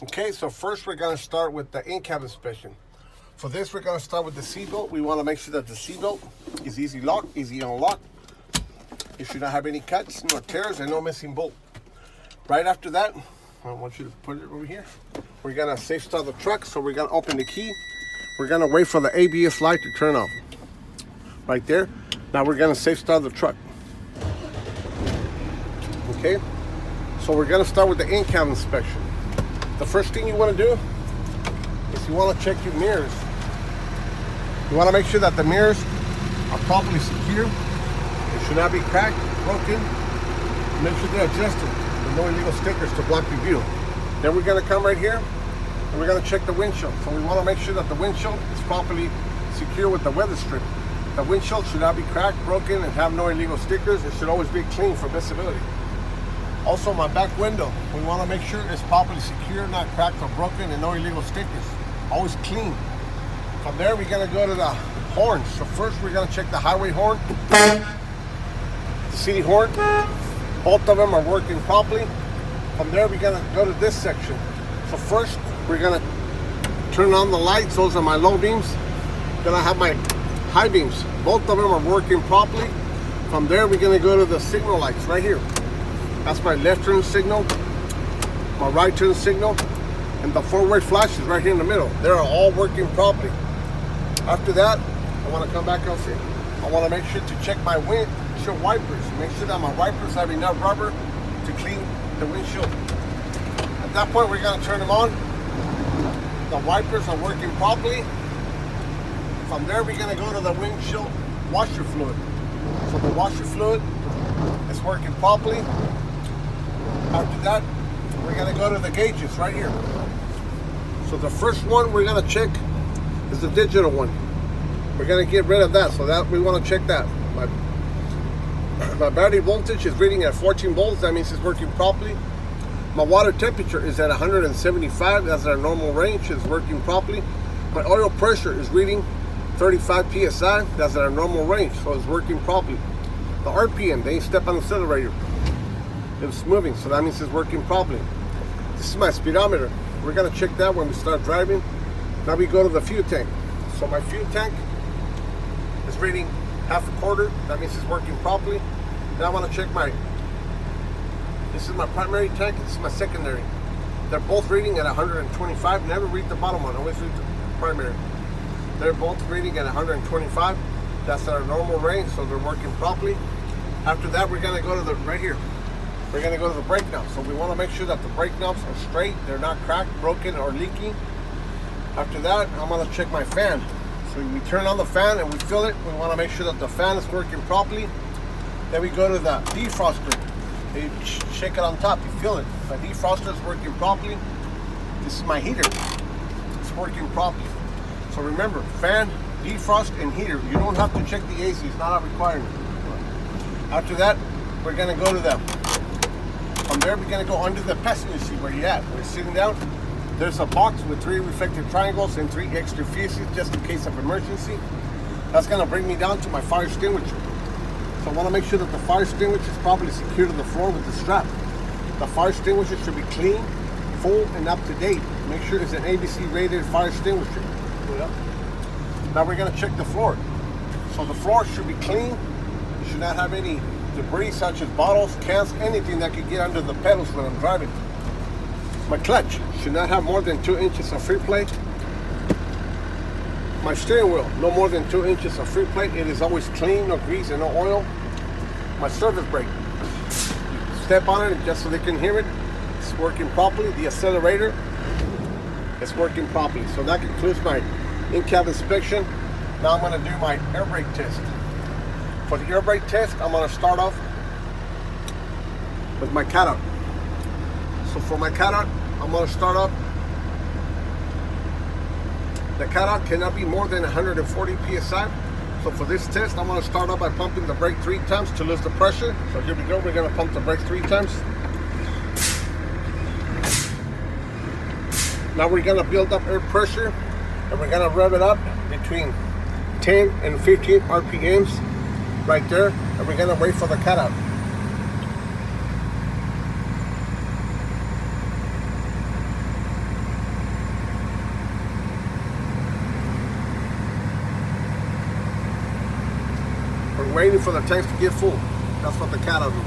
Okay, so first we're going to start with the in-cab inspection. For this, we're going to start with the seatbelt. We want to make sure that the seatbelt is easy lock, easy unlock. You should not have any cuts, no tears, and no missing bolt. Right after that, I want you to put it over here. We're going to safe start the truck, so we're going to open the key. We're going to wait for the ABS light to turn off. Right there. Now we're going to safe start the truck. Okay, so we're going to start with the in-cab inspection. The first thing you want to do is you want to check your mirrors. You want to make sure that the mirrors are properly secure. They should not be cracked, broken. Make sure they're adjusted with no illegal stickers to block your view. Then we're going to come right here and we're going to check the windshield. So we want to make sure that the windshield is properly secure with the weather strip. The windshield should not be cracked, broken, and have no illegal stickers. It should always be clean for visibility. Also, my back window, we want to make sure it's properly secure, not cracked or broken, and no illegal stickers. Always clean. From there, we're going to go to the horns. So first, we're going to check the highway horn, the city horn. Both of them are working properly. From there, we're going to go to this section. So first, we're going to turn on the lights. Those are my low beams. Then I have my high beams. Both of them are working properly. From there, we're going to go to the signal lights right here. That's my left turn signal, my right turn signal, and the four-way flashes right here in the middle. They're all working properly. After that, I want to come back out here. I want to make sure to check my windshield wipers. Make sure that my wipers have enough rubber to clean the windshield. At that point, we're going to turn them on. The wipers are working properly. From there, we're going to go to the windshield washer fluid. So the washer fluid is working properly. After that, we're going to go to the gauges right here. So the first one we're going to check is the digital one. We're going to get rid of that, so that we want to check that. My battery voltage is reading at 14 volts. That means it's working properly. My water temperature is at 175. That's our normal range. It's working properly. My oil pressure is reading 35 psi. That's our normal range, so it's working properly. The RPM, they step on the accelerator. It's moving, so that means it's working properly. This is my speedometer. We're gonna check that when we start driving. Now we go to the fuel tank. So my fuel tank is reading half a quarter. That means it's working properly. Now I wanna check this is my primary tank, this is my secondary. They're both reading at 125. Never read the bottom one, always read the primary. They're both reading at 125. That's our normal range, so they're working properly. After that, we're gonna go to the, right here. We're gonna go to the brake knobs. So we wanna make sure that the brake knobs are straight, they're not cracked, broken, or leaking. After that, I'm gonna check my fan. So we turn on the fan and we fill it. We wanna make sure that the fan is working properly. Then we go to the defroster. You shake it on top, you feel it. The defroster is working properly. This is my heater. It's working properly. So remember, fan, defrost, and heater. You don't have to check the AC, it's not a requirement. After that, we're gonna go to from there we're gonna go under the passenger seat where you're at. We're sitting down. There's a box with 3 reflective triangles and 3 extra fuses just in case of emergency. That's gonna bring me down to my fire extinguisher. So I wanna make sure that the fire extinguisher is properly secured to the floor with the strap. The fire extinguisher should be clean, full, and up to date. Make sure it's an ABC rated fire extinguisher. Now we're gonna check the floor. So the floor should be clean. You should not have any debris such as bottles, cans, anything that could get under the pedals when I'm driving. My clutch should not have more than 2 inches of free play. My steering wheel, no more than 2 inches of free play. It is always clean, no grease and no oil. My service brake, step on it just so they can hear it. It's working properly. The accelerator is working properly. So that concludes my in-cab inspection. Now I'm going to do my air brake test. For the air brake test, I'm going to start off with my cutout. So for my cutout, I'm going to start off. The cutout cannot be more than 140 psi. So for this test, I'm going to start off by pumping the brake 3 times to lose the pressure. So here we go. We're going to pump the brake 3 times. Now we're going to build up air pressure and we're going to rev it up between 10 and 15 RPMs right there, and we're going to wait for the cutout. You're waiting for the tanks to get full. That's what the cutout means.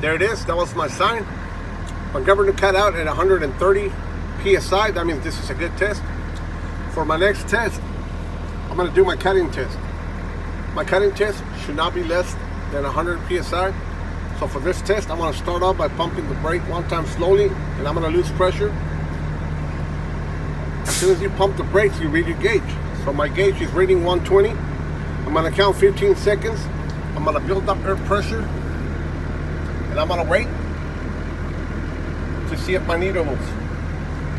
There it is. That was my sign. My governor cut out at 130 psi. That means this is a good test. For my next test, I'm going to do my cutting test. My cutting test should not be less than 100 psi. So for this test, I'm going to start off by pumping the brake one time slowly, and I'm going to lose pressure. As soon as you pump the brakes, you read your gauge. So my gauge is reading 120. I'm going to count 15 seconds. I'm going to build up air pressure. And I'm going to wait to see if my needle moves.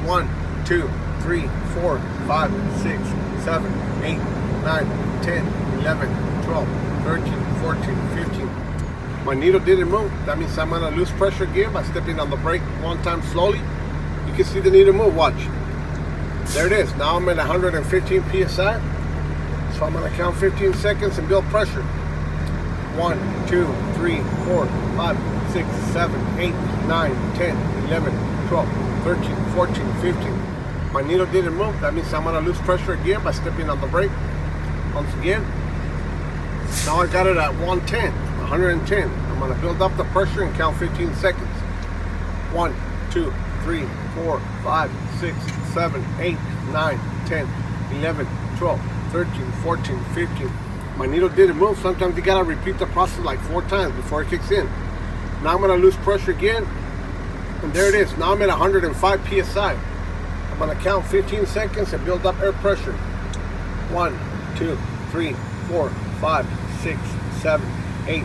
1, 2, 3, 4, 5, 6, 7, 8, 9, 10, 11, 12, 13, 14, 15. My needle didn't move. That means I'm going to lose pressure again by stepping on the brake one time slowly. You can see the needle move. Watch. There it is. Now I'm at 115 psi. So I'm going to count 15 seconds and build pressure. 1, 2, 3, 4, 5, 6, 7, 8, 9, 10, 11, 12, 13, 14, 15. My needle didn't move. That means I'm going to lose pressure again by stepping on the brake. Once again. Now I got it at 110, 110. I'm going to build up the pressure and count 15 seconds. 1, 2, 3, 4, 5, 6, 7, 8, 9, 10, 11, 12, 13, 14, 15. My needle didn't move. Sometimes you gotta repeat the process like 4 times before it kicks in. Now I'm gonna lose pressure again, and there it is. Now I'm at 105 psi. I'm gonna count 15 seconds and build up air pressure. 1, 2, 3, 4, 5, 6, 7, 8,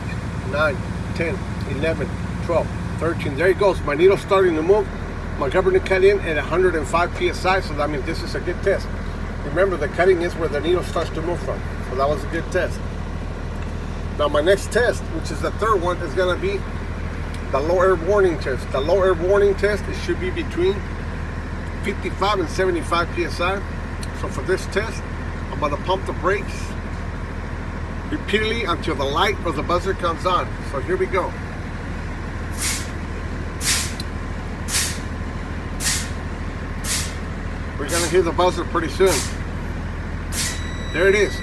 9, 10, 11, 12, 13. There it goes. My needle's starting to move. My governor cut in at 105 psi, so that means this is a good test. Remember, the cutting is where the needle starts to move from. So that was a good test. Now my next test, which is the third one, is going to be the low air warning test. The low air warning test, it should be between 55 and 75 psi. So for this test, I'm going to pump the brakes repeatedly until the light or the buzzer comes on. So here we go. We're going to hear the buzzer pretty soon. There it is.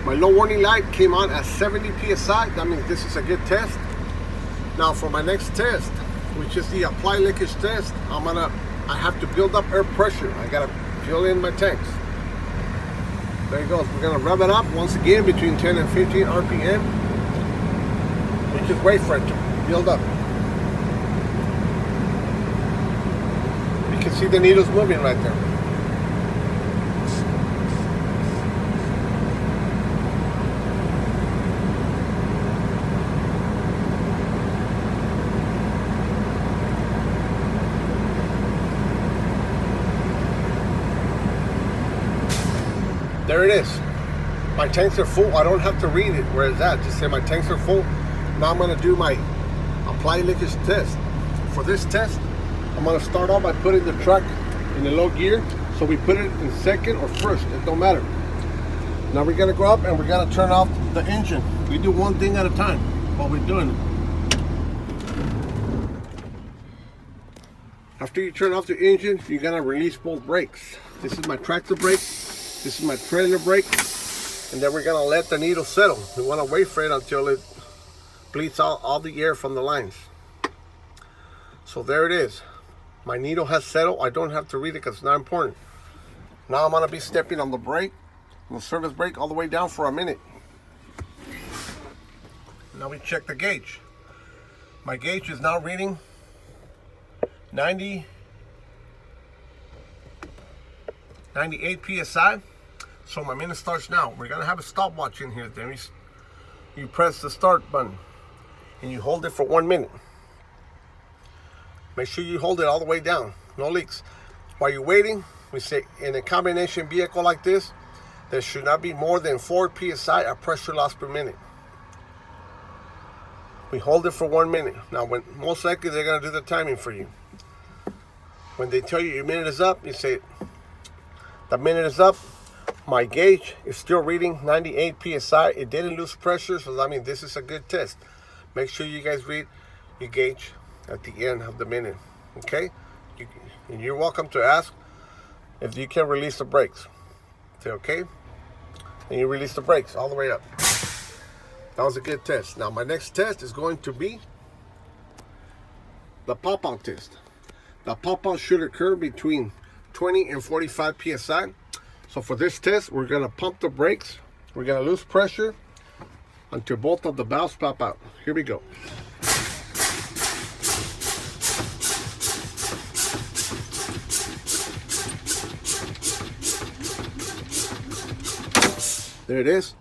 My low warning light came on at 70 psi. That means this is a good test. Now for my next test, which is the apply leakage test, I have to build up air pressure. I gotta fill in my tanks. There it goes. We're gonna rev it up once again between 10 and 15 RPM. We just wait for it to build up. You can see the needles moving right there. There it is. My tanks are full. I don't have to read it where it's at. Just say my tanks are full. Now I'm going to do my apply leakage test. For this test, I'm going to start off by putting the truck in the low gear. So we put it in second or first. It don't matter. Now we're going to go up and we're going to turn off the engine. We do one thing at a time while we're doing it. After you turn off the engine, you're going to release both brakes. This is my tractor brake. This is my trailer brake, and then we're gonna let the needle settle. We wanna wait for it until it bleeds out all the air from the lines. So there it is. My needle has settled. I don't have to read it because it's not important. Now I'm gonna be stepping on the brake, on the service brake, all the way down for a minute. Now we check the gauge. My gauge is now reading 98 psi. So my minute starts now. We're gonna have a stopwatch in here. Then you press the start button and you hold it for 1 minute. Make sure you hold it all the way down, no leaks. While you're waiting, we say in a combination vehicle like this, there should not be more than 4 psi of pressure loss per minute. We hold it for 1 minute. Now, when most likely they're gonna do the timing for you. When they tell you your minute is up, you say, the minute is up. My gauge is still reading 98 psi. It didn't lose pressure, so I mean this is a good test. Make sure you guys read your gauge at the end of the minute, okay? And you're welcome to ask if you can release the brakes. Say okay, and you release the brakes all the way up. That was a good test. Now my next test is going to be the pop-out test. The pop-out should occur between 20 and 45 psi. So for this test, we're gonna pump the brakes. We're gonna lose pressure until both of the valves pop out. Here we go. There it is.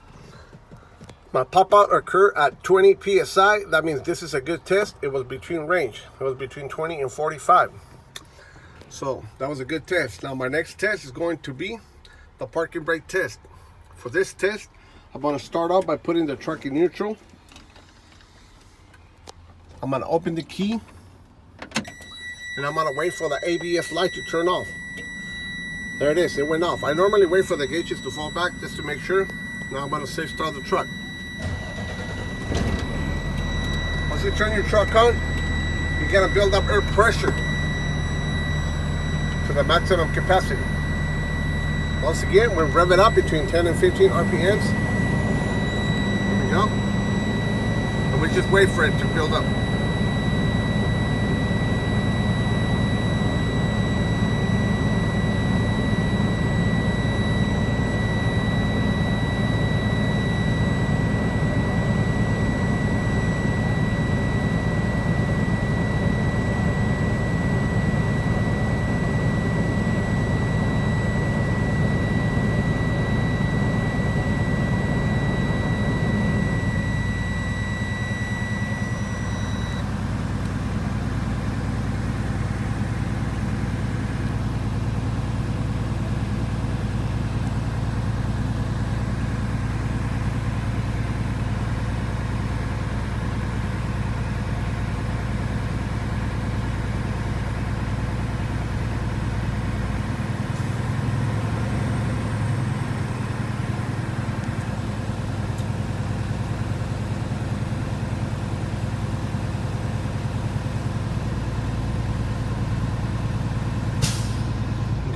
My pop out occurred at 20 psi. That means this is a good test. It was between range. It was between 20 and 45. So that was a good test. Now my next test is going to be the parking brake test. For this test, I'm going to start off by putting the truck in neutral. I'm going to open the key, and I'm going to wait for the ABS light to turn off. There it is, it went off. I normally wait for the gauges to fall back just to make sure. Now I'm going to safe start the truck. Once you turn your truck on, you got to build up air pressure to the maximum capacity. Once again, we'll rev it up between 10 and 15 RPMs. Here we go. And we just wait for it to build up.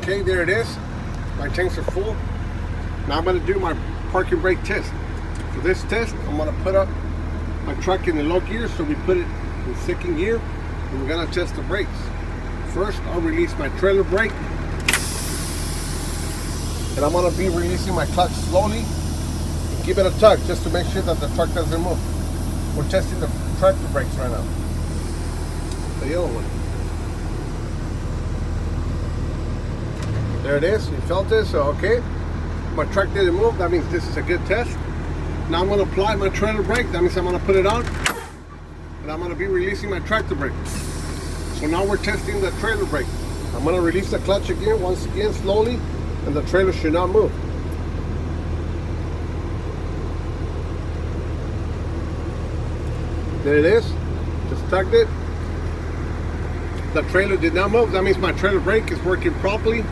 Okay, there it is. My tanks are full. Now I'm going to do my parking brake test. For this test, I'm going to put up my truck in the low gear, so we put it in second gear, and we're going to test the brakes. First, I'll release my trailer brake, and I'm going to be releasing my clutch slowly and give it a tug just to make sure that the truck doesn't move. We're testing the tractor brakes right now. The yellow one. There it is, you felt it, so okay. My truck didn't move, that means this is a good test. Now I'm gonna apply my trailer brake, that means I'm gonna put it on, and I'm gonna be releasing my tractor brake. So now we're testing the trailer brake. I'm gonna release the clutch again, once again, slowly, and the trailer should not move. There it is, just tugged it. The trailer did not move, that means my trailer brake is working properly.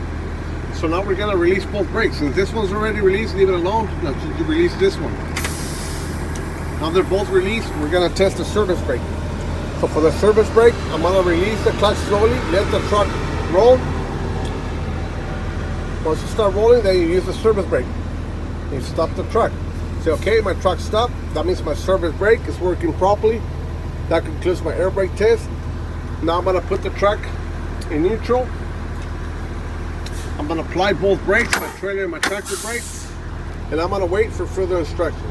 So now we're gonna release both brakes. Since this one's already released, leave it alone. Now you release this one. Now they're both released, we're gonna test the service brake. So for the service brake, I'm gonna release the clutch slowly, let the truck roll. Once you start rolling, then you use the service brake. You stop the truck. Say, okay, my truck stopped. That means my service brake is working properly. That concludes my air brake test. Now I'm gonna put the truck in neutral. I'm going to apply both brakes, my trailer and my tractor brake, and I'm going to wait for further instructions.